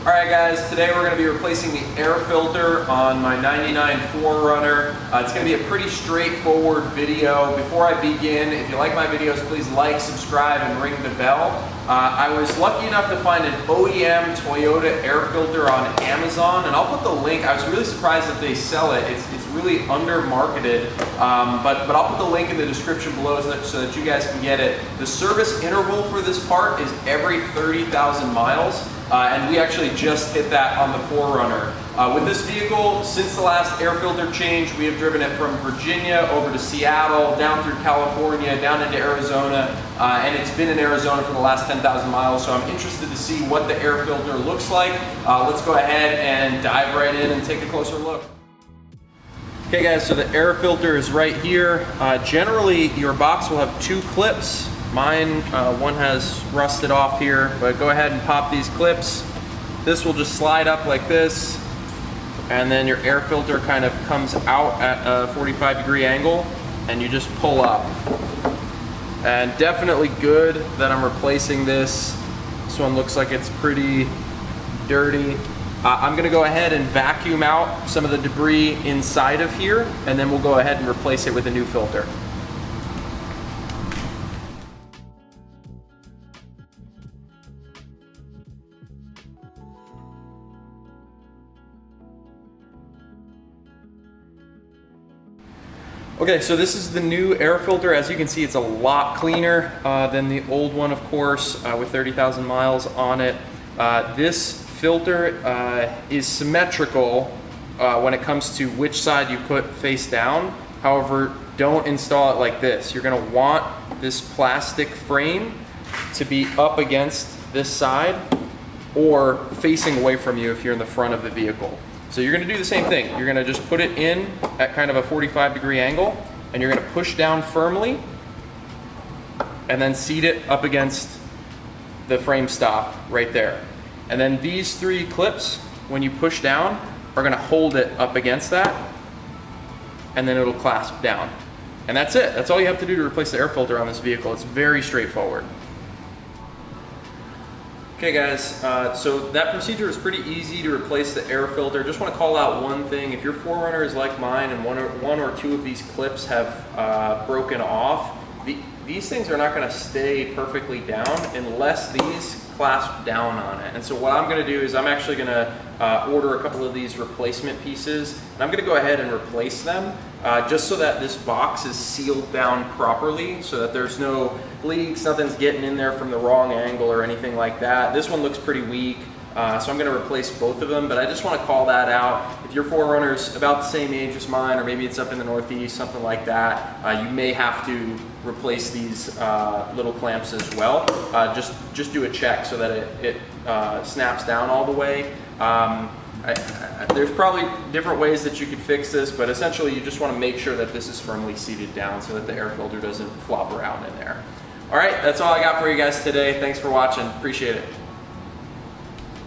Alright guys, today we're going to be replacing the air filter on my 99 4Runner. It's going to be a pretty straightforward video. Before I begin, if you like my videos, please like, subscribe, and ring the bell. I was lucky enough to find an OEM Toyota air filter on Amazon, and I'll put the link. I was really surprised that they sell it. It's really under-marketed, but I'll put the link in the description below so that you guys can get it. The service interval for this part is every 30,000 miles. And we actually just hit that on the 4Runner. With this vehicle, since the last air filter change, we have driven it from Virginia over to Seattle, down through California, down into Arizona, and it's been in Arizona for the last 10,000 miles, so I'm interested to see what the air filter looks like. Let's go ahead and dive right in and take a closer look. Okay guys, so the air filter is right here. Generally, your box will have two clips. Mine, one has rusted off here, but go ahead and pop these clips. This will just slide up like this, and then your air filter kind of comes out at a 45-degree angle, and you just pull up. And definitely good that I'm replacing this. This one looks like it's pretty dirty. I'm gonna go ahead and vacuum out some of the debris inside of here, and then we'll go ahead and replace it with a new filter. Okay, so this is the new air filter. As you can see, it's a lot cleaner than the old one, of course, with 30,000 miles on it. This filter is symmetrical when it comes to which side you put face down. However, don't install it like this. You're gonna want this plastic frame to be up against this side or facing away from you if you're in the front of the vehicle. So you're gonna do the same thing. You're gonna just put it in at kind of a 45-degree angle, and you're gonna push down firmly, and then seat it up against the frame stop right there. And then these three clips, when you push down, are gonna hold it up against that, and then it'll clasp down. And that's it. That's all you have to do to replace the air filter on this vehicle. It's very straightforward. Okay guys, so that procedure is pretty easy to replace the air filter. Just want to call out one thing. If your 4Runner is like mine and one or two of these clips have broken off, these things are not going to stay perfectly down unless these clasp down on it. And so what I'm going to do is I'm actually going to order a couple of these replacement pieces, and I'm going to go ahead and replace them just so that this box is sealed down properly, so that there's no leaks, nothing's getting in there from the wrong angle or anything like that. This one looks pretty weak, so I'm going to replace both of them, but I just want to call that out. If your 4Runner's about the same age as mine, or maybe it's up in the Northeast, something like that, you may have to replace these little clamps as well. Just do a check so that it snaps down all the way. There's probably different ways that you could fix this, but essentially you just want to make sure that this is firmly seated down so that the air filter doesn't flop around in there. All right, that's all I got for you guys today. Thanks for watching. Appreciate it.